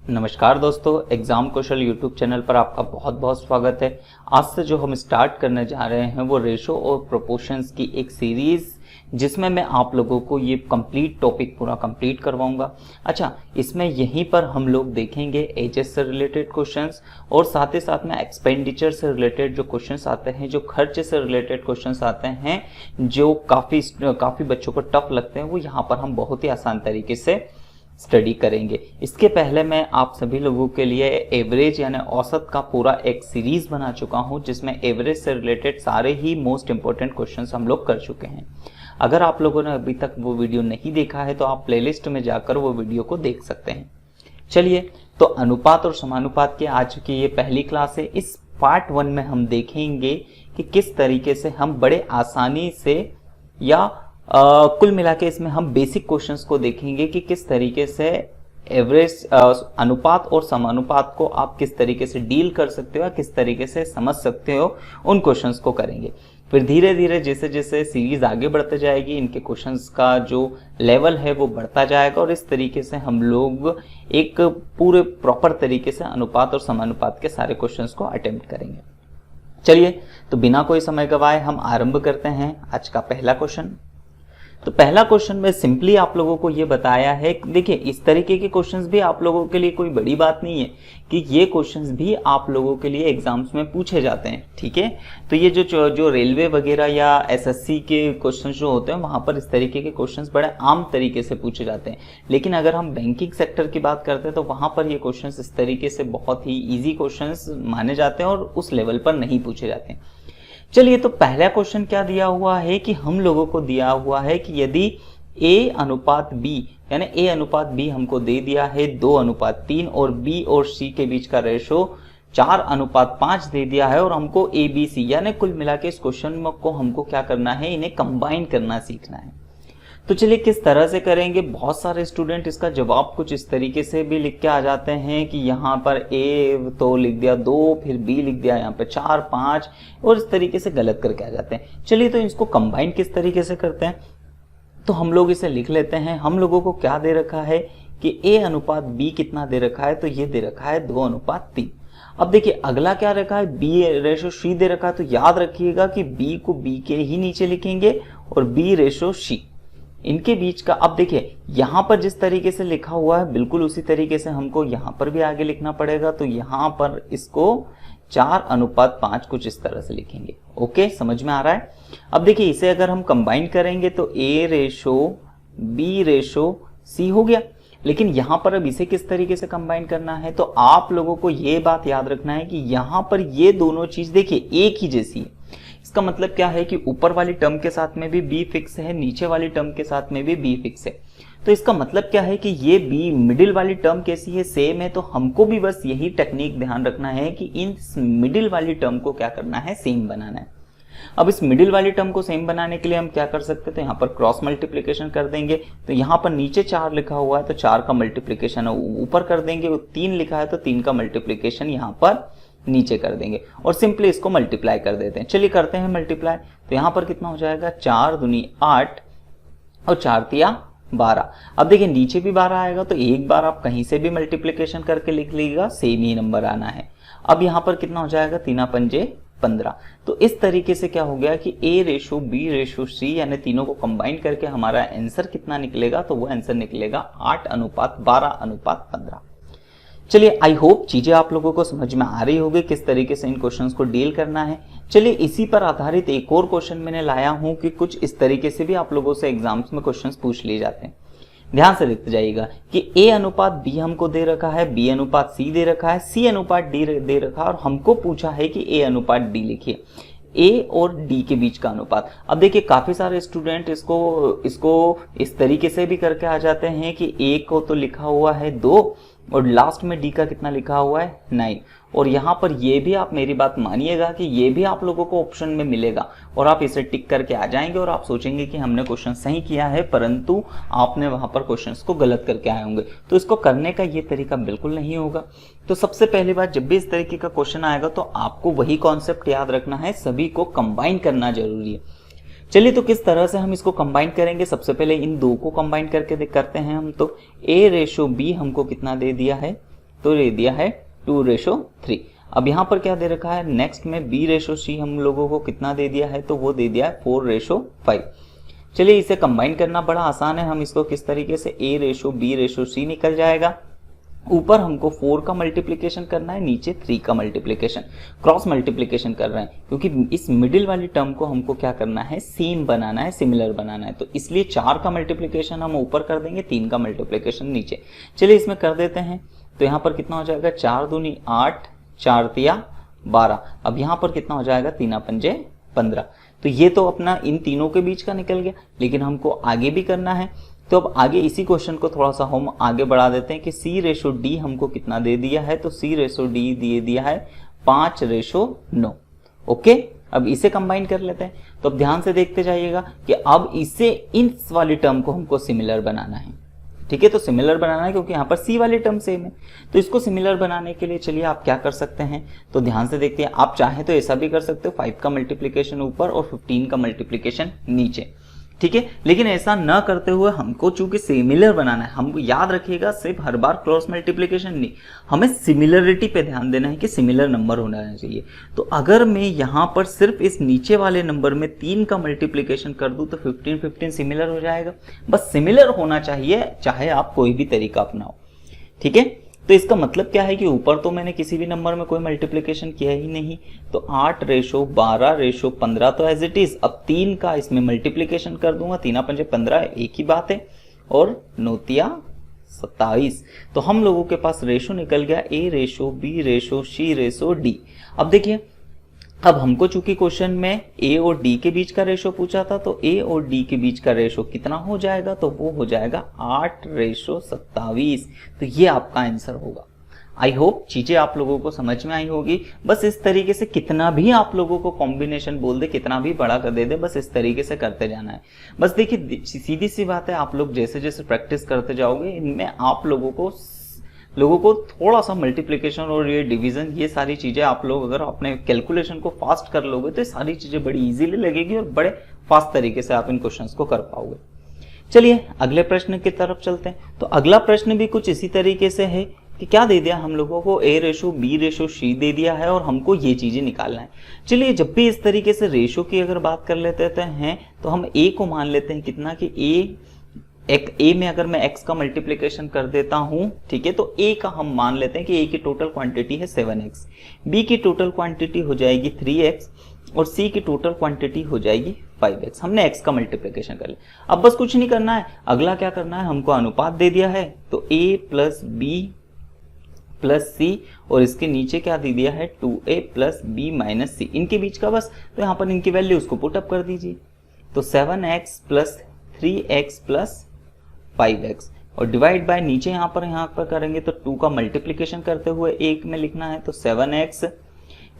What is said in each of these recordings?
नमस्कार दोस्तों, एग्जाम कौशल YouTube channel पर आपका बहुत बहुत स्वागत है। आज से जो हम स्टार्ट करने जा रहे हैं वो रेशो और प्रोपोर्शंस की एक सीरीज, जिसमें मैं आप लोगों को ये कंप्लीट टॉपिक पूरा कंप्लीट करवाऊंगा। अच्छा, इसमें यहीं पर हम लोग देखेंगे एजेस से रिलेटेड क्वेश्चंस और साथ ही साथ में एक्सपेंडिचर से रिलेटेड जो क्वेश्चंस आते हैं, जो खर्च से रिलेटेड क्वेश्चंस आते हैं, जो काफ़ी बच्चों को टफ लगते हैं, वो यहाँ पर हम बहुत ही आसान तरीके से स्टडी करेंगे। इसके पहले मैं आप सभी लोगों के लिए एवरेज यानी औसत का पूरा एक सीरीज बना चुका हूं, जिसमें एवरेज से रिलेटेड सारे ही मोस्ट इंपॉर्टेंट क्वेश्चंस हम लोग कर चुके हैं। अगर आप लोगों ने अभी तक वो वीडियो नहीं देखा है तो आप प्लेलिस्ट में जाकर वो वीडियो को देख सकते हैं। चलिए, तो अनुपात और समानुपात की आज की ये पहली क्लास है। इस पार्ट 1 में हम देखेंगे कि किस तरीके से हम बड़े आसानी से या कुल मिला के इसमें हम बेसिक क्वेश्चंस को देखेंगे कि किस तरीके से एवरेज अनुपात और समानुपात को आप किस तरीके से डील कर सकते हो या किस तरीके से समझ सकते हो, उन क्वेश्चंस को करेंगे। फिर धीरे धीरे जैसे जैसे सीरीज आगे बढ़ते जाएगी, इनके क्वेश्चंस का जो लेवल है वो बढ़ता जाएगा और इस तरीके से हम लोग एक पूरे प्रॉपर तरीके से अनुपात और समानुपात के सारे क्वेश्चंस को अटेम्प्ट करेंगे। चलिए, तो बिना कोई समय गवाए हम आरंभ करते हैं आज का पहला क्वेश्चन। तो पहला क्वेश्चन में सिंपली आप लोगों को ये बताया है, देखिए इस तरीके के क्वेश्चंस भी आप लोगों के लिए कोई बड़ी बात नहीं है कि ये क्वेश्चंस भी आप लोगों के लिए एग्जाम्स में पूछे जाते हैं, ठीक है। तो ये जो रेलवे वगैरह या एसएससी के क्वेश्चंस जो होते हैं, वहां पर इस तरीके के क्वेश्चंस बड़े आम तरीके से पूछे जाते हैं। लेकिन अगर हम बैंकिंग सेक्टर की बात करते हैं तो वहां पर ये क्वेश्चंस इस तरीके से बहुत ही ईजी क्वेश्चंस माने जाते हैं और उस लेवल पर नहीं पूछे जाते हैं। चलिए, तो पहला क्वेश्चन क्या दिया हुआ है कि हम लोगों को दिया हुआ है कि यदि A अनुपात B यानी A अनुपात B हमको दे दिया है 2:3 और B और C के बीच का रेशो 4:5 दे दिया है और हमको ABC यानी कुल मिला के इस क्वेश्चन को हमको क्या करना है, इन्हें कंबाइन करना सीखना है। तो चलिए किस तरह से करेंगे। बहुत सारे स्टूडेंट इसका जवाब कुछ इस तरीके से भी लिख के आ जाते हैं कि यहाँ पर A तो लिख दिया 2, फिर B लिख दिया यहाँ पे 4, 5 और इस तरीके से गलत करके आ जाते हैं। चलिए, तो इसको कंबाइन किस तरीके से करते हैं, तो हम लोग इसे लिख लेते हैं। हम लोगों को क्या दे रखा है कि A अनुपात B कितना दे रखा है, तो ये दे रखा है 2:3। अब देखिए अगला क्या रखा है, B रेशो C दे रखा है। तो याद रखिएगा कि B को B के ही नीचे लिखेंगे और B रेशो C इनके बीच का। अब देखिए यहां पर जिस तरीके से लिखा हुआ है बिल्कुल उसी तरीके से हमको यहां पर भी आगे लिखना पड़ेगा। तो यहां पर इसको 4:5 कुछ इस तरह से लिखेंगे। ओके, समझ में आ रहा है। अब देखिए इसे अगर हम कंबाइन करेंगे तो A ratio B ratio C हो गया। लेकिन यहां पर अब इसे किस तरीके से कंबाइन करना है, तो आप लोगों को ये बात याद रखना है कि यहां पर ये दोनों चीज देखिए एक ही जैसी है। इसका मतलब क्या है कि ऊपर वाली टर्म के साथ में भी B फिक्स है, नीचे वाली टर्म के साथ में भी B फिक्स है। तो इसका मतलब क्या है कि ये B मिडिल वाली टर्म कैसी है, सेम है। तो हमको भी बस यही टेक्निक ध्यान रखना है कि इन मिडिल वाली टर्म को क्या करना है, सेम बनाना है। अब इस मिडिल वाली टर्म को सेम बनाने के लिए हम क्या कर सकते हैं, तो यहाँ पर क्रॉस मल्टीप्लीकेशन कर देंगे। तो यहाँ पर नीचे 4 लिखा हुआ है तो 4 का मल्टीप्लीकेशन ऊपर कर देंगे, 3 लिखा है तो 3 का मल्टीप्लीकेशन यहाँ पर नीचे कर देंगे और सिंपली इसको मल्टीप्लाई कर देते हैं। चलिए करते हैं मल्टीप्लाई। तो यहाँ पर कितना हो जाएगा, 4 दूनी 8 और 4 तिया 12। अब देखिए नीचे भी 12 आएगा तो एक बार आप कहीं से भी मल्टीप्लीकेशन करके लिख लीजिएगा, सेम ही नंबर आना है। अब यहाँ पर कितना हो जाएगा, 3 पंजे 15। तो इस तरीके से क्या हो गया कि A ratio B ratio C यानी तीनों को कंबाइन करके हमारा आंसर कितना निकलेगा, तो वो आंसर निकलेगा 8:12:15। चलिए, आई होप चीजें आप लोगों को समझ में आ रही होगी किस तरीके से इन क्वेश्चंस को डील करना है। चलिए, इसी पर आधारित एक और क्वेश्चन मैंने लाया हूं कि कुछ इस तरीके से भी आप लोगों से एग्जाम्स में क्वेश्चंस पूछ लिए जाते हैं। ध्यान से देखते जाइएगा कि A अनुपात B हमको दे रखा है, B अनुपात C दे रखा है, C अनुपात D दे रखा है और हमको पूछा है कि A अनुपात D लिखिए। A और D के बीच का अनुपात। अब देखिए काफी सारे स्टूडेंट इसको इस तरीके से भी करके आ जाते हैं कि A को तो लिखा हुआ है 2 और लास्ट में D का कितना लिखा हुआ है 9। और यहाँ पर ये भी आप मेरी बात मानिएगा कि ये भी आप लोगों को ऑप्शन में मिलेगा और आप इसे टिक करके आ जाएंगे और आप सोचेंगे कि हमने क्वेश्चन सही किया है, परंतु आपने वहां पर क्वेश्चंस को गलत करके आए होंगे। तो इसको करने का ये तरीका बिल्कुल नहीं होगा। तो सबसे पहली बात, जब भी इस तरीके का क्वेश्चन आएगा तो आपको वही कॉन्सेप्ट याद रखना है, सभी को कंबाइन करना जरूरी है। चलिए, तो किस तरह से हम इसको कंबाइन करेंगे। सबसे पहले इन दो को कंबाइन करके करते हैं हम। तो A रेशो B हमको कितना दे दिया है तो ये दिया है 2:3। अब यहाँ पर क्या दे रखा है, नेक्स्ट में B/C हम लोगों को कितना दे दिया है, तो वो दे दिया है 4:5। चलिए इसे कंबाइन करना बड़ा आसान है, हम इसको किस तरीके से A/B/C निकल जाएगा। ऊपर हमको 4 का मल्टीप्लिकेशन करना है, नीचे 3 का मल्टीप्लिकेशन, क्रॉस मल्टीप्लिकेशन कर रहे हैं क्योंकि इस मिडिल वाली टर्म को हमको क्या करना है, सेम बनाना है, सिमिलर बनाना है। तो इसलिए 4 का मल्टीप्लिकेशन हम ऊपर कर देंगे, 3 का मल्टीप्लिकेशन नीचे। चलिए इसमें कर देते हैं, तो यहाँ पर कितना हो जाएगा, 4 दूनी 8, 4 तिया 12। अब यहाँ पर कितना हो जाएगा, 3 पंजे 15। तो ये तो अपना इन तीनों के बीच का निकल गया, लेकिन हमको आगे भी करना है। तो अब आगे इसी क्वेश्चन को थोड़ा सा हम आगे बढ़ा देते हैं कि C/D हमको कितना दे दिया है, तो C/D दे दिया है 5:9। ओके, अब इसे कंबाइन कर लेते हैं। तो अब ध्यान से देखते जाइएगा कि अब इसे इस वाली टर्म को हमको सिमिलर बनाना है। ठीक है, तो सिमिलर बनाना है क्योंकि यहाँ पर C वाली टर्म सेम है। तो इसको सिमिलर बनाने के लिए चलिए आप क्या कर सकते हैं, तो ध्यान से देखते हैं। आप चाहें तो ऐसा भी कर सकते हो, 5 का मल्टीप्लिकेशन ऊपर और 15 का मल्टीप्लिकेशन नीचे। ठीक है, लेकिन ऐसा न करते हुए हमको चूंकि सिमिलर बनाना है, हमको याद रखिएगा सिर्फ हर बार क्रॉस मल्टीप्लिकेशन नहीं, हमें सिमिलरिटी पे ध्यान देना है कि सिमिलर नंबर होना चाहिए। तो अगर मैं यहाँ पर सिर्फ इस नीचे वाले नंबर में 3 का मल्टीप्लिकेशन कर दूं तो 15 सिमिलर हो जाएगा। बस सिमिलर होना चाहिए, चाहे आप कोई भी तरीका अपनाओ। ठीक है, तो इसका मतलब क्या है कि ऊपर तो मैंने किसी भी नंबर में कोई मल्टीप्लिकेशन किया ही नहीं, तो 8:12:15 तो एज इट इज। अब 3 का इसमें मल्टीप्लिकेशन कर दूंगा, 3 पंजे 15, एक ही बात है, और 9 तिया 27। तो हम लोगों के पास रेशो निकल गया A/B/C/D। अब देखिए, अब हमको चूंकि क्वेश्चन में A और D के बीच का रेशो पूछा था, तो A और D के बीच का रेशो कितना हो जाएगा, तो वो हो जाएगा 8:27। तो ये आपका आंसर होगा। आई होप चीजें आप लोगों को समझ में आई होगी। बस इस तरीके से कितना भी आप लोगों को कॉम्बिनेशन बोल दे, कितना भी बड़ा कर दे, बस इस तरीके से करते जाना है। बस देखिए सीधी सी बात है, आप लोग जैसे जैसे प्रैक्टिस करते जाओगे, इनमें आप लोगों को थोड़ा सा मल्टीप्लिकेशन और ये डिवीजन, ये सारी चीजें आप लोग अगर अपने कैलकुलेशन को फास्ट कर लोगे तो ये सारी चीजें बड़ी इजीली लगेगी और बड़े फास्ट तरीके से आप इन क्वेश्चंस को कर पाओगे। चलिए अगले प्रश्न की तरफ चलते हैं। तो अगला प्रश्न भी कुछ इसी तरीके से है कि क्या दे दिया हम लोगों को, A/B/C दे दिया है और हमको ये चीजें निकालना है। चलिए जब भी इस तरीके से रेशो की अगर बात कर लेते हैं तो हम A को मान लेते हैं कितना, कि A में अगर मैं x का मल्टीप्लिकेशन कर देता हूं, ठीक है, तो A का हम मान लेते हैं कि A की टोटल क्वांटिटी है 7x, B की टोटल क्वांटिटी हो जाएगी 3x और C की टोटल क्वांटिटी हो जाएगी 5x। हमने x का मल्टीप्लिकेशन कर लिया। अब बस कुछ नहीं करना है, अगला क्या करना है, हमको अनुपात दे दिया है तो A + B + C और इसके नीचे क्या दे दिया है 2A + B - C, इनके बीच का बस, तो यहाँ पर इनकी वैल्यूज को पुटअप कर दीजिए। तो 7x + 3x + 5x और डिवाइड बाय नीचे यहाँ पर करेंगे तो 2 का मल्टीप्लिकेशन करते हुए 1 में लिखना है, तो 7x,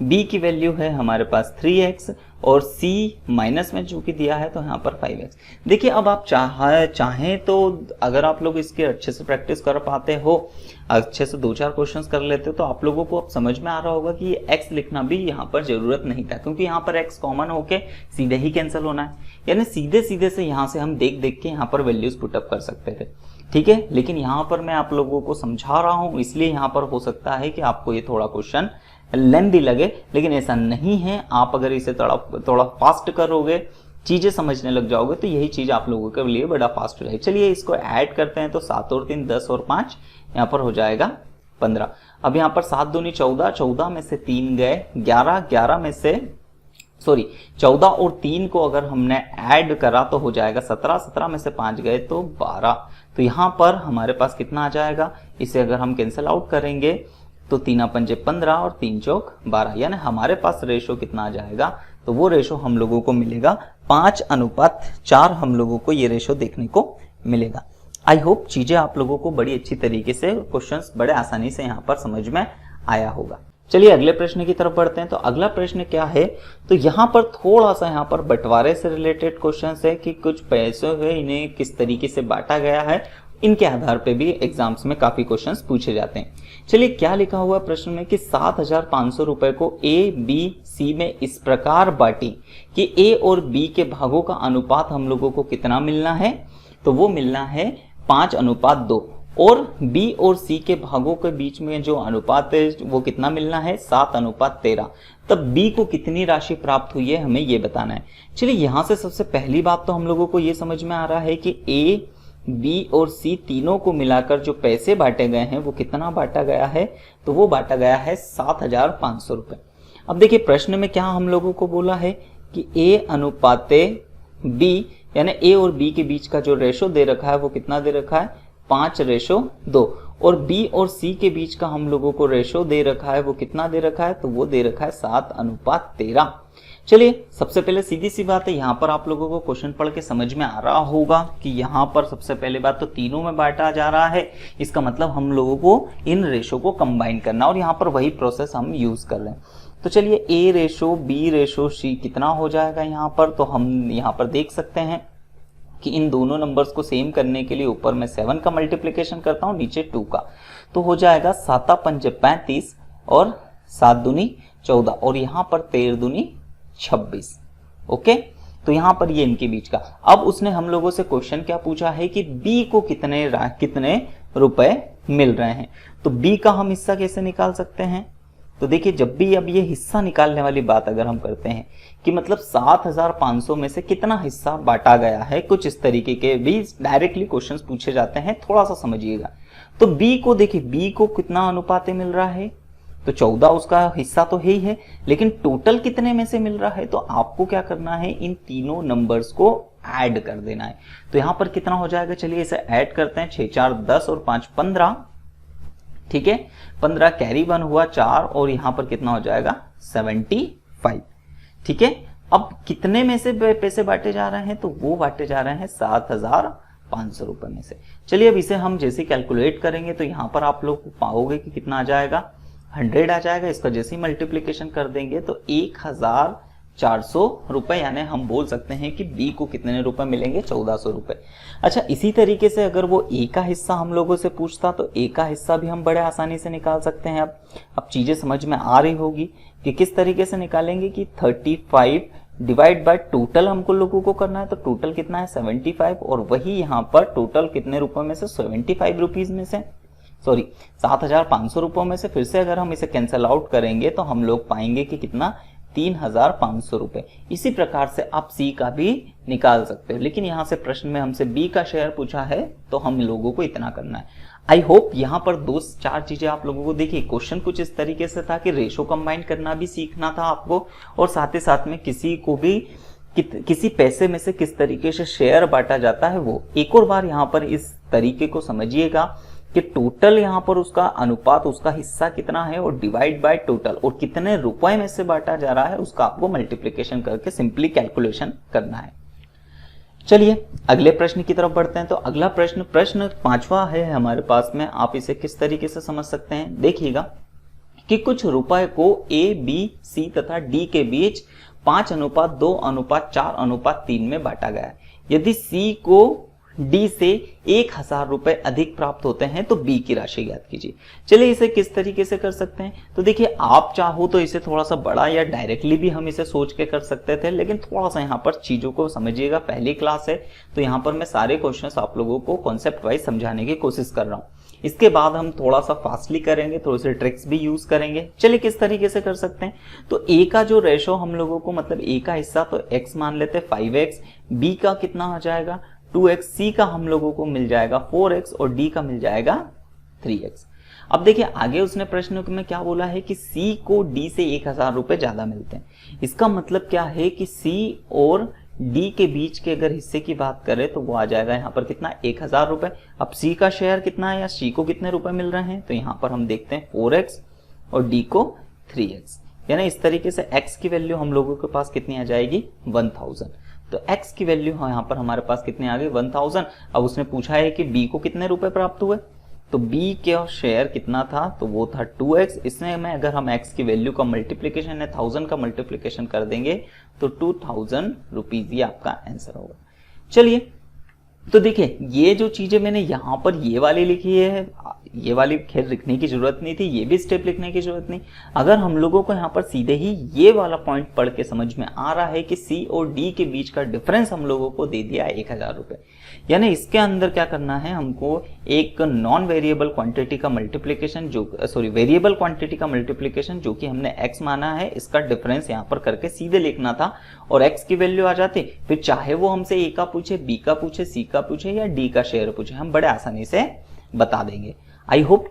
B की वैल्यू है हमारे पास 3x और C माइनस में जो कि दिया है तो यहाँ पर 5x। देखिए अब आप चाहें तो अगर आप लोग इसके अच्छे से प्रैक्टिस कर पाते हो, अच्छे से 2-4 क्वेश्चंस कर लेते हो, तो आप लोगों को अब समझ में आ रहा होगा कि ये x लिखना भी यहाँ पर जरूरत नहीं था, क्योंकि यहाँ पर x कॉमन होके सीधे ही कैंसिल होना है, यानी सीधे सीधे से यहाँ से हम देख देख के यहाँ पर वैल्यूज पुटअप कर सकते थे। ठीक है, लेकिन यहाँ पर मैं आप लोगों को समझा रहा हूँ, इसलिए यहाँ पर हो सकता है कि आपको ये थोड़ा क्वेश्चन लेंथी लगे, लेकिन ऐसा नहीं है। आप अगर इसे थोड़ा फास्ट करोगे, चीजें समझने लग जाओगे, तो यही चीज आप लोगों के लिए बड़ा फास्ट हो जाएगी। चलिए इसको ऐड करते हैं, तो 7 और 3 10 और 5 यहाँ पर हो जाएगा 15। अब यहाँ पर 7 दूनी 14, 14 में से 3 गए 11, 11 में से 14 और 3 को अगर हमने ऐड करा तो हो जाएगा 17, 17 में से 5 गए तो 12। तो यहाँ पर हमारे पास कितना आ जाएगा, इसे अगर हम कैंसिल आउट करेंगे तो 3 पंजे 15 और 3 चौक 12, यानी हमारे पास रेशो कितना आ जाएगा, तो वो रेशो हम लोगों को मिलेगा 5:4। हम लोगों को ये रेशो देखने को मिलेगा। आई होप चीजें आप लोगों को बड़ी अच्छी तरीके से, क्वेश्चंस बड़े आसानी से यहाँ पर समझ में आया होगा। चलिए अगले प्रश्न की तरफ बढ़ते हैं। तो अगला प्रश्न क्या है, तो यहाँ पर थोड़ा सा यहाँ पर बंटवारे से रिलेटेड क्वेश्चन है कि कुछ पैसे है, इन्हें किस तरीके से बांटा गया है, इनके आधार पे भी एग्जाम्स में काफी क्वेश्चंस पूछे जाते हैं। चलिए क्या लिखा हुआ प्रश्न में कि 7,500 रुपए को A-B-C में इस प्रकार बांटी कि A और B के भागों का अनुपात हम लोगों को कितना मिलना है, तो वो मिलना है 5:2। और बी और सी के भागों के बीच में जो अनुपात है वो कितना मिलना है, 7:13। तब बी को कितनी राशि प्राप्त हुई है हमें ये बताना है। चलिए यहां से सबसे पहली बात तो हम लोगों को ये समझ में आ रहा है कि ए, बी और सी तीनों को मिलाकर जो पैसे बांटे गए हैं वो कितना बांटा गया है, तो वो बांटा गया है 7,500 रुपए। अब देखिए प्रश्न में क्या हम लोगों को बोला है कि ए अनुपाते बी, यानी ए और बी के बीच का जो रेशो दे रखा है वो कितना दे रखा है, 5:2। और बी और सी के बीच का हम लोगों को रेशो दे रखा है वो कितना दे रखा है, तो वो दे रखा है 7:13। चलिए सबसे पहले सीधी सी बात है, यहाँ पर आप लोगों को क्वेश्चन पढ़ के समझ में आ रहा होगा कि यहाँ पर सबसे पहले बात तो तीनों में बांटा जा रहा है, इसका मतलब हम लोगों को इन रेशो को कंबाइन करना, और यहाँ पर वही प्रोसेस हम यूज कर रहे हैं। तो चलिए ए रेशो बी रेशो सी कितना हो जाएगा यहाँ पर, तो हम यहाँ पर देख सकते हैं कि इन दोनों नंबर्स को सेम करने के लिए ऊपर मैं 7 का मल्टीप्लिकेशन करता हूँ, नीचे 2 का, तो हो जाएगा 7×5 35 और 7×2 14 और यहाँ पर 13×2 26। ओके, तो यहाँ पर ये इनके बीच का। अब उसने हम लोगों से क्वेश्चन क्या पूछा है कि बी को कितने रुपए मिल रहे हैं, तो बी का हम हिस्सा कैसे निकाल सकते हैं। तो देखिए जब भी अब ये हिस्सा निकालने वाली बात अगर हम करते हैं कि मतलब 7,500 में से कितना हिस्सा बांटा गया है, कुछ इस तरीके के भी डायरेक्टली क्वेश्चंस पूछे जाते हैं, थोड़ा सा समझिएगा। तो बी को देखिए, बी को कितना अनुपात मिल रहा है, तो 14 उसका हिस्सा तो है ही है, लेकिन टोटल कितने में से मिल रहा है, तो आपको क्या करना है, इन तीनों नंबर्स को ऐड कर देना है। तो यहां पर कितना हो जाएगा, चलिए इसे ऐड करते हैं, 6 4 10 और 5 15, ठीक है, 15 कैरी 1 हुआ 4 और यहां पर कितना हो जाएगा 75, ठीक है। अब कितने में से पैसे बांटे जा रहे हैं, तो वो बांटे जा रहे हैं 7,500 रुपए में से। चलिए अब इसे हम जैसे कैलकुलेट करेंगे तो यहां पर आप लोग पाओगे कि कितना आ जाएगा, 100 आ जाएगा। इसका जैसे ही मल्टीप्लीकेशन कर देंगे तो 1,400 रुपए, यानी हम बोल सकते हैं कि बी को कितने रुपए मिलेंगे, 1,400 रुपए। अच्छा, इसी तरीके से अगर वो ए का हिस्सा हम लोगों से पूछता तो ए का हिस्सा भी हम बड़े आसानी से निकाल सकते हैं। अब चीजें समझ में आ रही होगी कि किस तरीके से निकालेंगे कि 35 डिवाइड बाय टोटल हमको लोगों को करना है, तो टोटल कितना है 75, और वही यहाँ पर टोटल कितने रुपए में से, 75 रुपीज में से, सॉरी 7,500 रुपयों में से। फिर से अगर हम इसे कैंसिल आउट करेंगे तो हम लोग पाएंगे कि कितना, 3,500 रुपए। इसी प्रकार से आप सी का भी निकाल सकते हो, लेकिन यहाँ से प्रश्न में हमसे बी का शेयर पूछा है तो हम लोगों को इतना करना है। आई होप यहाँ पर 2-4 चीजें आप लोगों को देखिए। क्वेश्चन कुछ इस तरीके से था कि रेशो कंबाइन करना भी सीखना था आपको, और साथ ही साथ में किसी को भी किसी पैसे में से किस तरीके से शेयर बांटा जाता है वो। एक और बार यहाँ पर इस तरीके को समझिएगा कि टोटल यहाँ पर उसका अनुपात, उसका हिस्सा कितना है, और डिवाइड बाय टोटल, और कितने रुपए में से बांटा जा रहा है उसका आपको मल्टीप्लिकेशन करके सिंपली कैलकुलेशन करना है। चलिए अगले प्रश्न की तरफ बढ़ते हैं। तो अगला प्रश्न 5वां है हमारे पास में। आप इसे किस तरीके से समझ सकते हैं, देखिएगा कि कुछ रुपए को ए, बी, सी तथा डी के बीच 5:2:4:3 में बांटा गया है। यदि सी को डी से 1,000 रुपए अधिक प्राप्त होते हैं तो बी की राशि ज्ञात कीजिए। चलिए इसे किस तरीके से कर सकते हैं, तो देखिए आप चाहो तो इसे थोड़ा सा बड़ा या डायरेक्टली भी हम इसे सोच के कर सकते थे, लेकिन थोड़ा सा यहाँ पर चीजों को समझिएगा। पहली क्लास है तो यहाँ पर मैं सारे क्वेश्चंस आप लोगों को कॉन्सेप्ट वाइज समझाने की कोशिश कर रहा हूँ। इसके बाद हम थोड़ा सा फास्टली करेंगे, थोड़े से ट्रिक्स भी यूज करेंगे। चलिए किस तरीके से कर सकते हैं, तो ए का जो रेशो हम लोगों को, मतलब ए का हिस्सा तो x मान लेते 5x, बी का कितना हो जाएगा 2x, सी का हम लोगों को मिल जाएगा 4x और डी का मिल जाएगा 3x। अब देखिए आगे उसने प्रश्न में क्या बोला है कि सी को डी से 1,000 रुपए ज्यादा मिलते हैं। इसका मतलब क्या है कि सी और डी के बीच के अगर हिस्से की बात करें तो वो आ जाएगा यहाँ पर कितना, 1,000 रुपए। अब सी का शेयर कितना है, या सी को कितने रुपए मिल रहे हैं, तो यहाँ पर हम देखते हैं 4x और डी को 3x, यानी इस तरीके से x की वैल्यू हम लोगों के पास कितनी आ जाएगी 1,000। तो x की वैल्यू यहाँ पर हमारे पास कितने आ गए 1,000। अब उसने पूछा है कि b को कितने रुपए प्राप्त हुए, तो b का शेयर कितना था, तो वो था 2x। इसमें में अगर हम x की वैल्यू का मल्टीप्लिकेशन है 1000 का मल्टीप्लिकेशन कर देंगे तो 2,000 रुपीज ये आपका आंसर होगा। चलिए तो देखिए ये जो चीजें मैंने यहाँ पर ये वाली लिखी है, ये वाली खैर लिखने की जरूरत नहीं थी, ये भी स्टेप लिखने की जरूरत नहीं। अगर हम लोगों को यहाँ पर सीधे ही ये वाला पॉइंट पढ़ के समझ में आ रहा है कि सी और डी के बीच का डिफरेंस हम लोगों को दे दिया है 1000 रुपये, यानी इसके अंदर क्या करना है हमको, एक नॉन वेरिएबल क्वांटिटी का मल्टीप्लीकेशन वेरिएबल क्वांटिटी का मल्टीप्लीकेशन जो कि हमने x माना है, इसका डिफरेंस यहाँ पर करके सीधे लिखना था और x की वैल्यू आ जाती। फिर चाहे वो हमसे a का पूछे, b का पूछे, c का पूछे या d का शेयर पूछे, हम बड़े आसानी से बता देंगे। आई होप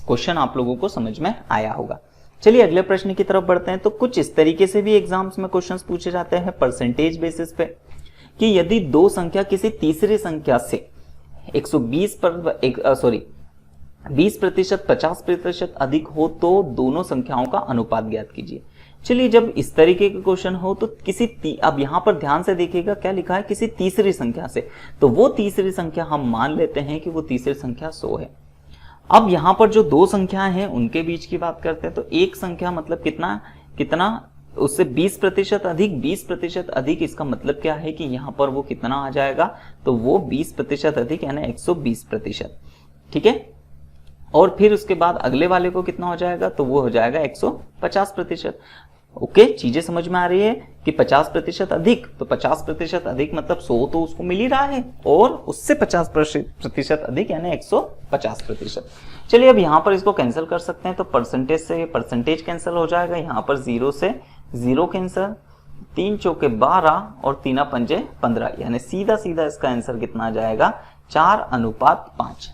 क्वेश्चन आप लोगों को समझ में आया होगा। चलिए अगले प्रश्न की तरफ बढ़ते हैं। तो कुछ इस तरीके से भी एग्जाम्स में क्वेश्चंस पूछे जाते हैं परसेंटेज बेसिस पे, कि यदि दो संख्या किसी तीसरी संख्या से 20% 50% अधिक हो तो दोनों संख्याओं का अनुपात ज्ञात कीजिए। चलिए जब इस तरीके के क्वेश्चन हो तो अब यहां पर ध्यान से देखिएगा क्या लिखा है, किसी तीसरी संख्या से, तो वो तीसरी संख्या हम मान लेते हैं कि वो तीसरी संख्या 100 है। अब यहां पर जो दो संख्याएं हैं उनके बीच की बात करते हैं, तो एक संख्या मतलब कितना उससे 20% अधिक, 20% अधिक, इसका मतलब क्या है कि यहां पर वो कितना आ जाएगा, तो वो 20% अधिक यानी 120%, ठीक है। और फिर उसके बाद अगले वाले को कितना हो जाएगा, तो वो हो जाएगा 150%। ओके, चीजें समझ में आ रही है कि 50% अधिक, तो 50% अधिक मतलब 100 तो उसको मिल ही रहा है, और उससे 50% अधिक यानी 150%। चलिए अब यहां पर इसको कैंसिल कर सकते हैं, तो परसेंटेज से परसेंटेज कैंसिल हो जाएगा, यहां पर 0 से 0 कैंसिल, 3 चौके 12 और 3 पंजे 15, यानी सीधा सीधा इसका आंसर कितना आ जाएगा, 4:5।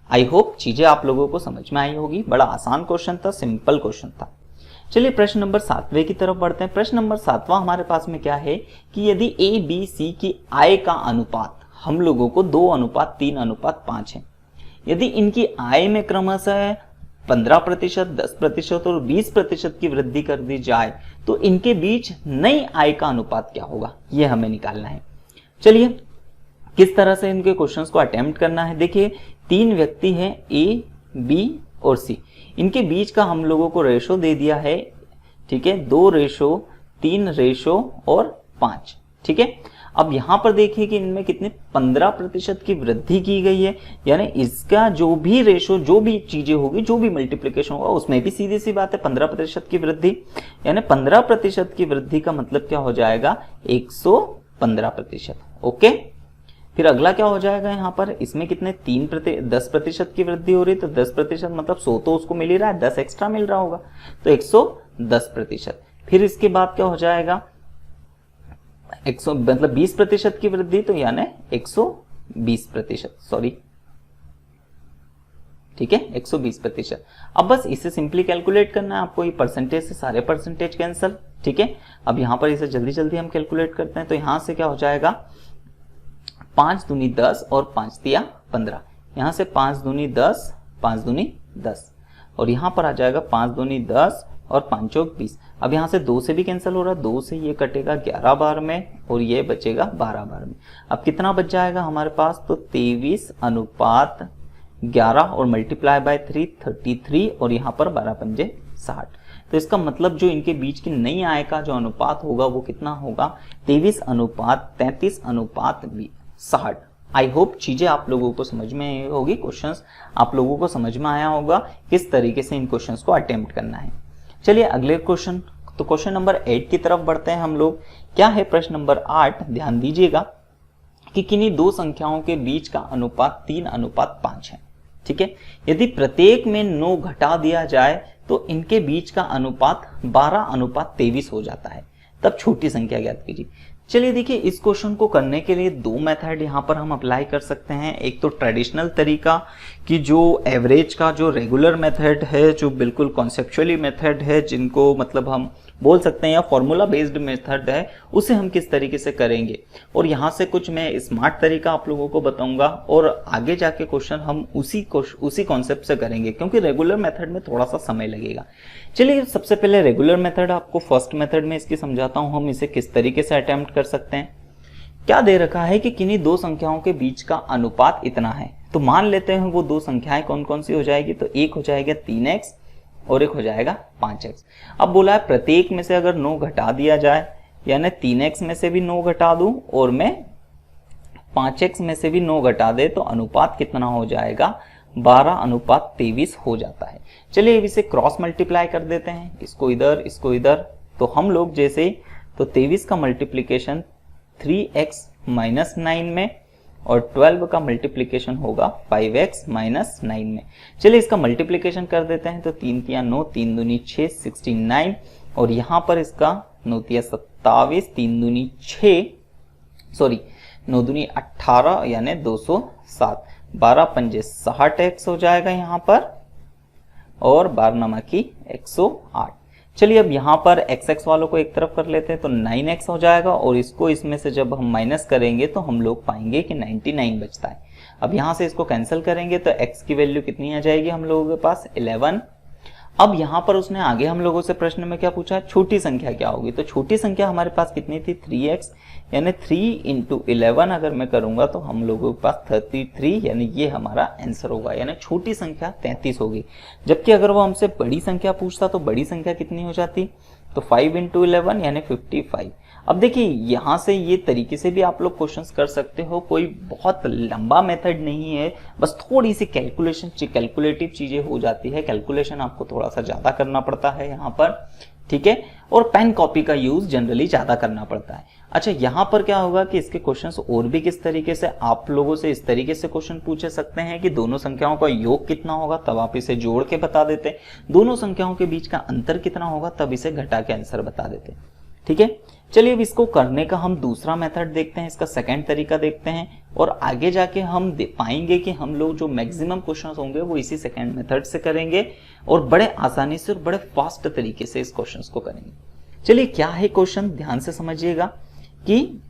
आई होप चीजें आप लोगों को समझ में आई होगी। बड़ा आसान क्वेश्चन था, सिंपल क्वेश्चन था। चलिए प्रश्न नंबर 7वें की तरफ बढ़ते हैं। प्रश्न नंबर 7वां हमारे पास में क्या है कि यदि ए बी सी की आय का अनुपात हम लोगों को 2:3:5 है, यदि इनकी आय में क्रमशः 15%, 10% और 20% की वृद्धि कर दी जाए तो इनके बीच नई आय का अनुपात क्या होगा, यह हमें निकालना है। चलिए किस तरह से इनके क्वेश्चंस को अटेम्प्ट करना है। देखिए 3 व्यक्ति हैं ए, बी और सी, इनके बीच का हम लोगों को रेशो दे दिया है, ठीक है, 2:3 और 5, ठीक है। अब यहां पर देखिए कि इनमें कितने 15% की वृद्धि की गई है, यानी इसका जो भी रेशो, जो भी चीजें होगी, जो भी मल्टीप्लिकेशन होगा उसमें भी सीधी सी बात है 15% की वृद्धि, यानी 15% की वृद्धि का मतलब क्या हो जाएगा, 115%। ओके, फिर अगला क्या हो जाएगा, यहां पर इसमें कितने 10% की वृद्धि हो रही है, तो 10% मतलब 100 तो उसको मिल ही रहा है, 10 एक्स्ट्रा मिल रहा होगा, तो 110%। फिर इसके बाद क्या हो जाएगा, 20% की वृद्धि, तो यानी 120%, सॉरी, ठीक है, 120%। अब बस इसे सिंपली कैलकुलेट करना है आपको, ये परसेंटेज से सारे परसेंटेज कैंसिल, ठीक है। अब यहां पर इसे जल्दी जल्दी हम कैलकुलेट करते हैं, तो यहां से क्या हो जाएगा, 5 दूनी 10 और 5 तिया 15, यहां से 5 दूनी 10, 5 दूनी 10, और यहां पर आ जाएगा 5 दूनी 10 और 5 चौक 20। अब यहां से 2 से भी कैंसिल हो रहा है, 2 से ये कटेगा 11 बार में और ये बचेगा 12 बार में। अब कितना बच जाएगा हमारे पास, तो 23:11 और मल्टीप्लाई बाय 3 33, और यहां पर 12 पंजे 60। तो इसका मतलब जो इनके बीच की नई आय का जो अनुपात होगा वो कितना होगा, 23:33:60। आई होप चीजें आप लोगों को समझ में होगी, क्वेश्चंस आप लोगों को समझ में आया होगा किस तरीके से इन क्वेश्चंस को अटेम्प्ट करना है। चलिए अगले क्वेश्चन, तो क्वेश्चन नंबर 8 की तरफ बढ़ते हैं हम लोग। क्या है प्रश्न नंबर 8, ध्यान दीजिएगा कि किन्हीं दो संख्याओं के बीच का अनुपात 3:5 है, ठीक है। यदि प्रत्येक में 9 घटा दिया जाए तो इनके बीच का अनुपात 12:23 हो जाता है, तब छोटी संख्या ज्ञात कीजिए। चलिए देखिए इस क्वेश्चन को करने के लिए 2 मेथड यहां पर हम अप्लाई कर सकते हैं। एक तो ट्रेडिशनल तरीका कि जो एवरेज का जो रेगुलर मेथड है, जो बिल्कुल कॉन्सेप्चुअली मेथड है, जिनको मतलब हम बोल सकते हैं या फॉर्मूला बेस्ड मेथड है, उसे हम किस तरीके से करेंगे, और यहाँ से कुछ मैं स्मार्ट तरीका आप लोगों को बताऊंगा, और आगे जाके क्वेश्चन हम उसी कॉन्सेप्ट से करेंगे, क्योंकि रेगुलर मेथड में थोड़ा सा समय लगेगा। चलिए सबसे पहले रेगुलर मेथड आपको फर्स्ट मेथड में इसकी समझाता हूँ, हम इसे किस तरीके से अटेम्प्ट कर सकते हैं। क्या दे रखा है कि किन्हीं दो संख्याओं के बीच का अनुपात इतना है, तो मान लेते हैं वो दो संख्याएं कौन कौन सी हो जाएगी, तो एक हो जाएगा 3x और एक हो जाएगा 5x। अब बोला है प्रत्येक में से अगर 9 घटा दिया जाए, यानी 3x में से भी 9 घटा दूं और मैं 5x में से भी 9 घटा दे, तो अनुपात कितना हो जाएगा, 12:23 हो जाता है। चलिए अब इसे क्रॉस मल्टीप्लाई कर देते हैं, इसको इधर, तो हम लोग जैसे तो 23 का मल्टीप्लिकेशन 3x माइनस 9 में और 12 का मल्टीप्लिकेशन होगा 5x माइनस 9 में। चलिए इसका मल्टीप्लिकेशन कर देते हैं, तो 3 तिया 9, 3 दूनी 6, 69 और यहाँ पर इसका 9 तिया 27, 3 दूनी 6, सॉरी 9 दूनी 18 यानी 207, 12 पंजे 60x हो जाएगा यहाँ पर और 12 नमा की 108। चलिए अब यहाँ पर xx वालों को एक तरफ कर लेते हैं, तो 9x हो जाएगा और इसको इसमें से जब हम माइनस करेंगे तो हम लोग पाएंगे कि 99 बचता है। अब यहाँ से इसको कैंसिल करेंगे तो x की वैल्यू कितनी आ जाएगी हम लोगों के पास 11। अब यहाँ पर उसने आगे हम लोगों से प्रश्न में क्या पूछा, छोटी संख्या क्या होगी, तो छोटी संख्या हमारे पास कितनी थी 3x, यानी 3 × 11 अगर मैं करूंगा तो हम लोगों के पास 33, यानी ये हमारा आंसर होगा, यानी छोटी संख्या 33 होगी। जबकि अगर वो हमसे बड़ी संख्या पूछता तो बड़ी संख्या कितनी हो जाती, तो 5 × 11 यानी 55। अब देखिए यहाँ से ये तरीके से भी आप लोग क्वेश्चंस कर सकते हो, कोई बहुत लंबा मेथड नहीं है, बस थोड़ी सी कैलकुलेटिव चीजें हो जाती है, कैलकुलेशन आपको थोड़ा सा ज्यादा करना पड़ता है यहाँ पर, ठीक है, और पेन कॉपी का यूज जनरली ज्यादा करना पड़ता है। अच्छा यहाँ पर क्या होगा कि इसके क्वेश्चंस और भी किस तरीके से आप लोगों से इस तरीके से क्वेश्चन पूछे सकते हैं कि दोनों संख्याओं का योग कितना होगा, तब आप इसे जोड़ के बता देते, दोनों संख्याओं के बीच का अंतर कितना होगा, तब इसे घटा के आंसर बता देते, ठीक है। चलिए अब इसको करने का हम दूसरा मेथड देखते हैं, इसका सेकंड तरीका देखते हैं और आगे जाके हम पाएंगे कि हम लोग जो मैक्सिमम क्वेश्चंस होंगे वो इसी सेकंड मेथड से करेंगे और बड़े आसानी से और बड़े फास्ट तरीके से इस क्वेश्चंस को करेंगे। चलिए क्या है क्वेश्चन, ध्यान से समझिएगा कि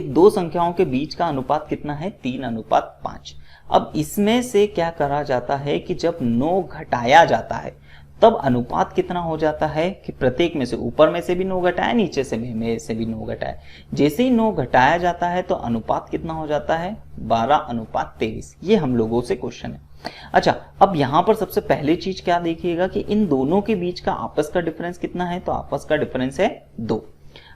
दो संख्याओं के बीच का अनुपात कितना है 3:5। अब इसमें से क्या करा जाता है कि जब 9 घटाया जाता है तब अनुपात कितना हो जाता है कि प्रत्येक में से ऊपर में से भी 9 घटाया, नीचे से भी 9 घटाया, जैसे ही 9 घटाया जाता है तो अनुपात कितना हो जाता है 12:23। ये हम लोगों से क्वेश्चन है। अच्छा अब यहाँ पर सबसे पहली चीज क्या देखिएगा कि इन दोनों के बीच का आपस का डिफरेंस कितना है, तो आपस का डिफरेंस है 2।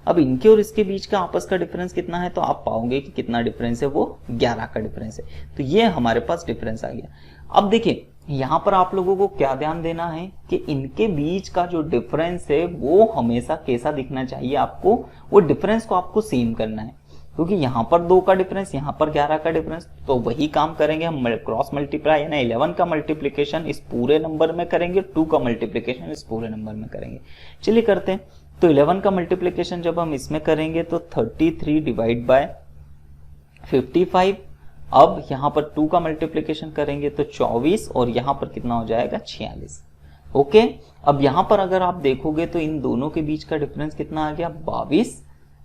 अब इनके और इसके बीच का आपस का डिफरेंस कितना है, तो आप पाओगे कि कितना डिफरेंस है, वो 11 का डिफरेंस है। तो ये हमारे पास डिफरेंस आ गया। अब देखिए यहाँ पर आप लोगों को क्या ध्यान देना है कि इनके बीच का जो डिफरेंस है वो हमेशा कैसा दिखना चाहिए आपको, वो डिफरेंस को आपको सेम करना है, क्योंकि यहाँ पर 2 का डिफरेंस, यहाँ पर 11 का डिफरेंस, तो वही काम करेंगे हम, क्रॉस मल्टीप्लाई यानी 11 का मल्टीप्लिकेशन इस पूरे नंबर में करेंगे, 2 का मल्टीप्लिकेशन इस पूरे नंबर में करेंगे। चलिए करते हैं, तो 11 का मल्टीप्लिकेशन जब हम इसमें करेंगे तो 33 डिवाइड बाय 55। अब यहाँ पर 2 का मल्टीप्लिकेशन करेंगे तो 24 और यहाँ पर कितना हो जाएगा 46। ओके अब यहाँ पर अगर आप देखोगे तो इन दोनों के बीच का डिफरेंस कितना आ गया 22।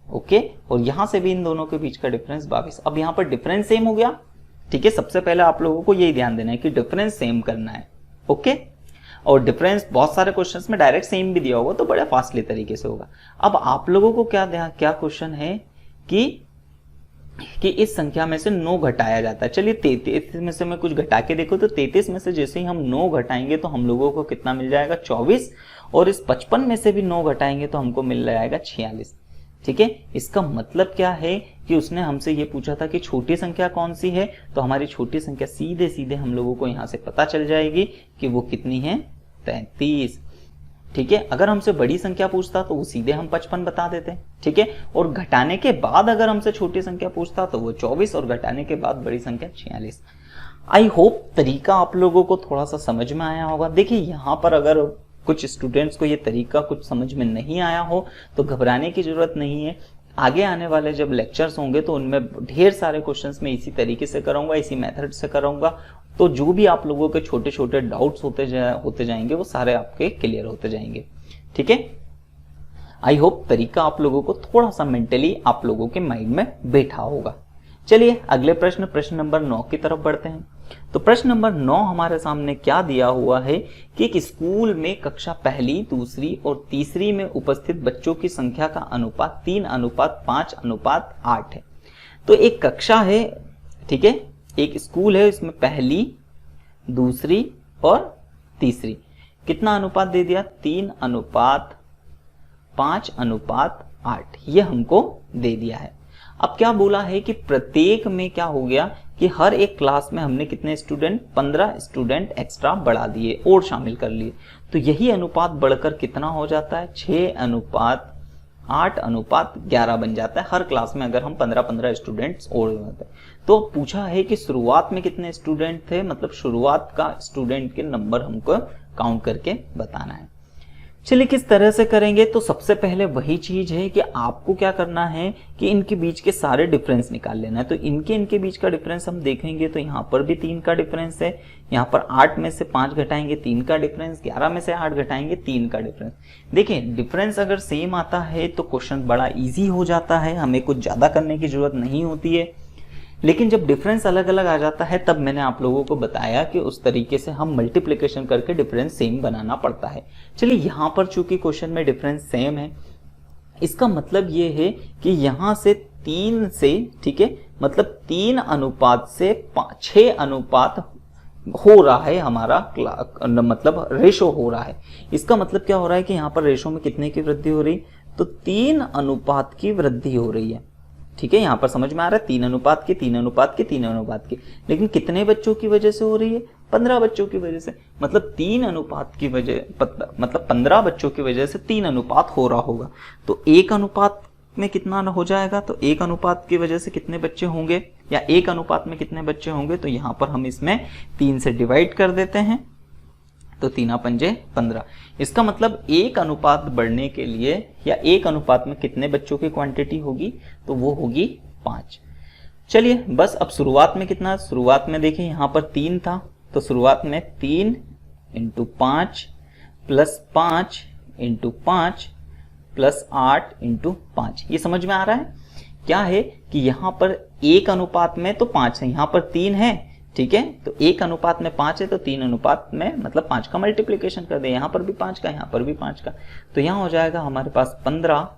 ओके और यहाँ से भी इन दोनों के बीच का डिफरेंस 22। अब यहाँ पर डिफरेंस सेम हो गया, ठीक है। सबसे पहले आप लोगों को यही ध्यान देना है कि डिफरेंस सेम करना है, ओके। और डिफरेंस बहुत सारे क्वेश्चंस में डायरेक्ट सेम भी दिया होगा तो बड़े फास्टली तरीके से होगा। अब आप लोगों को क्या क्वेश्चन है कि इस संख्या में से 9 घटाया जाता है। चलिए 33 में से मैं कुछ घटा के देखो तो 33 में से जैसे ही हम 9 घटाएंगे तो हम लोगों को कितना मिल जाएगा 24 और इस 55 में से भी 9 घटाएंगे तो हमको मिल जाएगा 46, ठीक है। इसका मतलब क्या है कि उसने हमसे ये पूछा था कि छोटी संख्या कौन सी है, तो हमारी छोटी संख्या सीधे सीधे हम लोगों को यहाँ से पता चल जाएगी कि वो कितनी है 33, ठीक है। अगर हमसे बड़ी संख्या पूछता तो वो सीधे हम 55 बता देते, ठीक है। और घटाने के बाद अगर हमसे छोटी संख्या पूछता तो वो 24 और घटाने के बाद बड़ी संख्या 46। आई होप तरीका आप लोगों को थोड़ा सा समझ में आया होगा। देखिए यहाँ पर अगर कुछ स्टूडेंट्स को ये तरीका कुछ समझ में नहीं आया हो तो घबराने की जरूरत नहीं है। आगे आने वाले जब लेक्चर्स होंगे तो उनमें ढेर सारे क्वेश्चंस मैं इसी तरीके से कराऊंगा, इसी मेथड से कराऊंगा, तो जो भी आप लोगों के छोटे छोटे डाउट्स होते जाएंगे वो सारे आपके क्लियर होते जाएंगे, ठीक है। आई होप तरीका आप लोगों को थोड़ा सा मेंटली आप लोगों के माइंड में बैठा होगा। चलिए अगले प्रश्न नंबर 9 की तरफ बढ़ते हैं। तो प्रश्न नंबर 9 हमारे सामने क्या दिया हुआ है कि एक स्कूल में कक्षा पहली, दूसरी और तीसरी में उपस्थित बच्चों की संख्या का अनुपात 3:5:8 है। तो एक कक्षा है, ठीक है, एक स्कूल है, इसमें पहली, दूसरी और तीसरी, कितना अनुपात दे दिया 3:5:8 ये हमको दे दिया है। अब क्या बोला है कि प्रत्येक में क्या हो गया कि हर एक क्लास में हमने कितने स्टूडेंट, 15 स्टूडेंट एक्स्ट्रा बढ़ा दिए और शामिल कर लिए। तो यही अनुपात बढ़कर कितना हो जाता है, 6:8:11 बन जाता है हर क्लास में अगर हम 15-15 स्टूडेंट्स और होते हैं। तो पूछा है कि शुरुआत में कितने स्टूडेंट थे, मतलब शुरुआत का स्टूडेंट के नंबर हमको काउंट करके बताना है। चलिए किस तरह से करेंगे, तो सबसे पहले वही चीज है कि आपको क्या करना है कि इनके बीच के सारे डिफरेंस निकाल लेना है। तो इनके बीच का डिफरेंस हम देखेंगे तो यहाँ पर भी 3 का डिफरेंस है, यहाँ पर 8 में से 5 घटाएंगे 3 का डिफरेंस, 11 में से 8 घटाएंगे 3 का डिफरेंस। देखिए डिफरेंस अगर सेम आता है तो क्वेश्चन बड़ा इजी हो जाता है, हमें कुछ ज्यादा करने की जरूरत नहीं होती है। लेकिन जब डिफरेंस अलग अलग आ जाता है तब मैंने आप लोगों को बताया कि उस तरीके से हम मल्टीप्लिकेशन करके डिफरेंस सेम बनाना पड़ता है। चलिए यहाँ पर चूंकि क्वेश्चन में डिफरेंस सेम है, इसका मतलब ये है कि यहाँ से 3 से, ठीक है, मतलब 3 अनुपात से 6 अनुपात हो रहा है हमारा, मतलब रेशो हो रहा है। इसका मतलब क्या हो रहा है कि यहाँ पर रेशो में कितने की वृद्धि हो रही, तो 3 अनुपात की वृद्धि हो रही है। ठीक है, यहां पर समझ में आ रहा है 3 अनुपात की, 3 अनुपात की, 3 अनुपात की। लेकिन कितने बच्चों की वजह से हो रही है, 15 बच्चों की वजह से। मतलब 3 अनुपात की वजह, मतलब 15 बच्चों की वजह से 3 अनुपात हो रहा होगा। तो 1 अनुपात में कितना हो जाएगा, तो 1 अनुपात की वजह से कितने बच्चे होंगे, या 1 अनुपात में कितने बच्चे होंगे, तो यहां पर हम इसमें 3 से डिवाइड कर देते हैं, तो 3×5=15। इसका मतलब 1 अनुपात बढ़ने के लिए, या 1 अनुपात में कितने बच्चों की क्वांटिटी होगी, तो वो होगी 5। चलिए बस अब शुरुआत में कितना, शुरुआत में देखिए यहाँ पर 3 था, तो शुरुआत में 3 × 5 + 5 × 5 + 8 × 5। ये समझ में आ रहा है क्या है कि यहाँ पर 1 अनुपात में तो 5 है, यहाँ पर 3 है, ठीक है, तो 1 अनुपात में 5 है, तो 3 अनुपात में मतलब 5 का मल्टीप्लिकेशन कर दे, यहाँ पर भी 5 का, यहाँ पर भी 5 का, तो यहाँ हो जाएगा हमारे पास 15,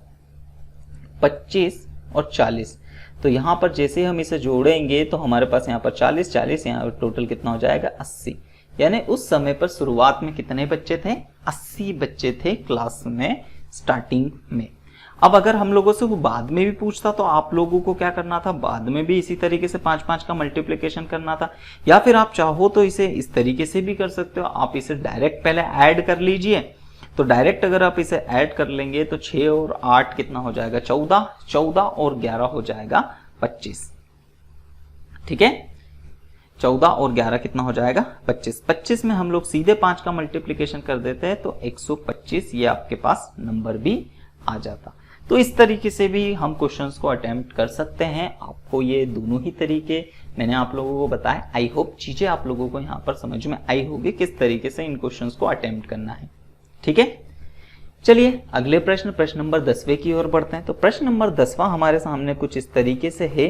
25 और 40। तो यहाँ पर जैसे हम इसे जोड़ेंगे तो हमारे पास यहाँ पर 40, 40, यहाँ टोटल कितना हो जाएगा 80। यानी उस समय पर शुरुआत में कितने बच्चे थे, 80 बच्चे थे क्लास में स्टार्टिंग में। अब अगर हम लोगों से वो बाद में भी पूछता तो आप लोगों को क्या करना था, बाद में भी इसी तरीके से 5-5 का मल्टीप्लिकेशन करना था, या फिर आप चाहो तो इसे इस तरीके से भी कर सकते हो, आप इसे डायरेक्ट पहले ऐड कर लीजिए। तो डायरेक्ट अगर आप इसे ऐड कर लेंगे तो 6 और 8 कितना हो जाएगा, 14, 14 और 11 हो जाएगा 25। ठीक है, 14 और 11 कितना हो जाएगा 25। 25 में हम लोग सीधे 5 का मल्टीप्लिकेशन कर देते हैं तो 125, ये आपके पास नंबर भी आ जाता। तो इस तरीके से भी हम क्वेश्चंस को अटेम्प्ट कर सकते हैं। आपको ये दोनों ही तरीके मैंने आप लोगों को बताया। आई होप चीजें आप लोगों को यहाँ पर समझ में आई होगी किस तरीके से इन क्वेश्चंस को अटेम्प्ट करना है। ठीक है, चलिए अगले प्रश्न नंबर 10वें की ओर बढ़ते हैं। तो प्रश्न नंबर 10वां हमारे सामने कुछ इस तरीके से है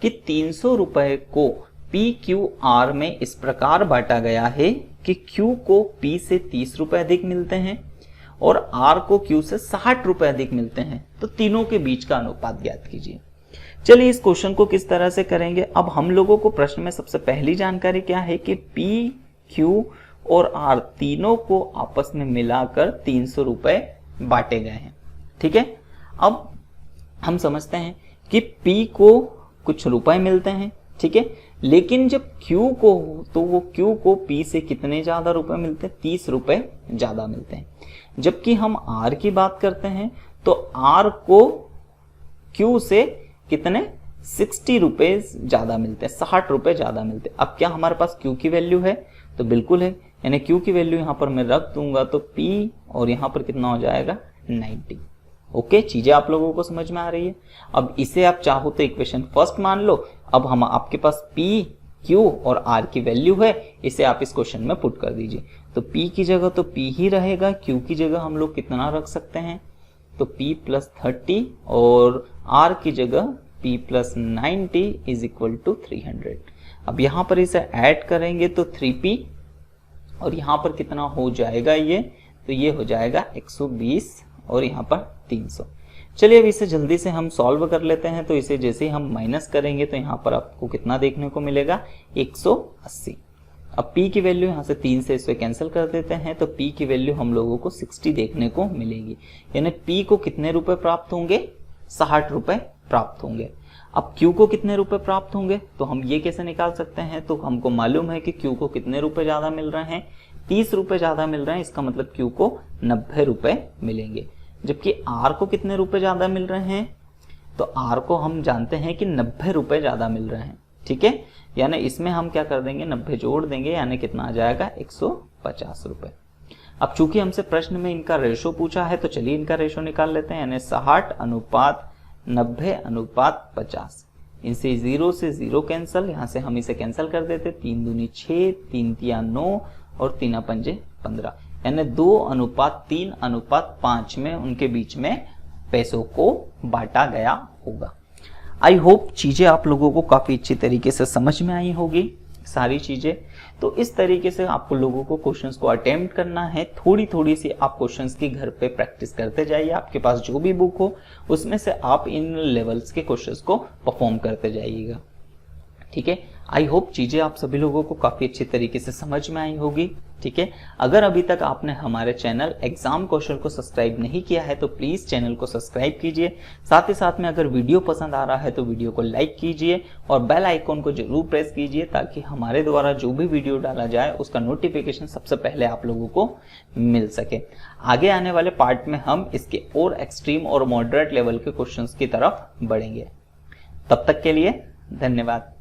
कि 300 रुपए को PQR में इस प्रकार बांटा गया है कि Q को P से 30 रुपए अधिक मिलते हैं और R को Q से 60 रुपए अधिक मिलते हैं। तो तीनों के बीच का अनुपात ज्ञात कीजिए। चलिए इस क्वेश्चन को किस तरह से करेंगे। अब हम लोगों को प्रश्न में सबसे पहली जानकारी क्या है कि P, Q और R तीनों को आपस में मिलाकर 300 रुपए बांटे गए हैं। ठीक है, अब हम समझते हैं कि P को कुछ रुपए मिलते हैं, ठीक है, लेकिन जब Q को तो वो Q को P से कितने ज्यादा रुपए मिलते हैं, 30 रुपए ज्यादा मिलते हैं। जबकि हम R की बात करते हैं तो R को Q से कितने 60 रुपए ज्यादा मिलते हैं, 60 रुपए ज्यादा मिलते हैं। अब क्या हमारे पास Q की वैल्यू है, तो बिल्कुल है, यानी Q की वैल्यू यहां पर मैं रख दूंगा तो P और यहां पर कितना हो जाएगा 90। ओके, चीजें आप लोगों को समझ में आ रही है। अब इसे आप चाहो तो इक्वेशन फर्स्ट मान लो। अब हम आपके पास P, Q और R की वैल्यू है, इसे आप इस क्वेश्चन में पुट कर दीजिए। तो P की जगह तो P ही रहेगा, Q की जगह हम लोग कितना रख सकते हैं, तो P + 30 और R की जगह P + 90 = 300। अब यहां पर इसे ऐड करेंगे तो 3P और यहां पर कितना हो जाएगा ये, तो ये हो जाएगा 120 और यहाँ पर 300। चलिए अब इसे जल्दी से हम सॉल्व कर लेते हैं। तो इसे जैसे ही हम माइनस करेंगे तो यहाँ पर आपको कितना देखने को मिलेगा 180। अब P की वैल्यू यहाँ से 3 से इसे कैंसिल कर देते हैं तो P की वैल्यू हम लोगों को 60 देखने को मिलेगी। यानी P को कितने रुपए प्राप्त होंगे, 60 रुपए प्राप्त होंगे। अब Q को कितने रुपए प्राप्त होंगे, तो हम ये कैसे निकाल सकते हैं, तो हमको मालूम है कि Q को कितने रुपए ज्यादा मिल रहे हैं, 30 रुपए ज्यादा मिल रहे हैं, इसका मतलब Q को 90 रुपए मिलेंगे। जबकि R को कितने रुपए ज्यादा मिल रहे हैं, तो R को हम जानते हैं कि 90 रुपए ज्यादा मिल रहे हैं, ठीक है। यानी इसमें हम क्या कर देंगे, 90 जोड़ देंगे, यानी कितना आ जाएगा 150 रुपए। अब चूंकि हमसे प्रश्न में इनका रेशो पूछा है, तो चलिए इनका रेशो निकाल लेते हैं, यानी 60:90:50। इनसे 0 से 0 कैंसिल, यहां से हम इसे कैंसिल कर देते, 3 दूनी 6, 3 तिया 9 और 3 पंजे 15, यानी 2:3:5 में उनके बीच में पैसों को बांटा गया होगा। आई होप चीजें आप लोगों को काफी अच्छी तरीके से समझ में आई होगी सारी चीजें। तो इस तरीके से आपको लोगों को क्वेश्चंस को अटेम्प्ट करना है, थोड़ी थोड़ी सी आप क्वेश्चंस की घर पे प्रैक्टिस करते जाइए। आपके पास जो भी बुक हो उसमें से आप इन लेवल्स के क्वेश्चंस को परफॉर्म करते जाइएगा, ठीक है। आई होप चीजें आप सभी लोगों को काफी अच्छी तरीके से समझ में आई होगी, ठीक है। अगर अभी तक आपने हमारे चैनल एग्जाम कौशल को सब्सक्राइब नहीं किया है तो प्लीज चैनल को सब्सक्राइब कीजिए। साथ ही साथ में अगर वीडियो पसंद आ रहा है तो वीडियो को लाइक कीजिए और बेल आइकॉन को जरूर प्रेस कीजिए, ताकि हमारे द्वारा जो भी वीडियो डाला जाए उसका नोटिफिकेशन सबसे पहले आप लोगों को मिल सके। आगे आने वाले पार्ट में हम इसके और एक्सट्रीम और मॉडरेट लेवल के क्वेश्चंस की तरफ बढ़ेंगे। तब तक के लिए धन्यवाद।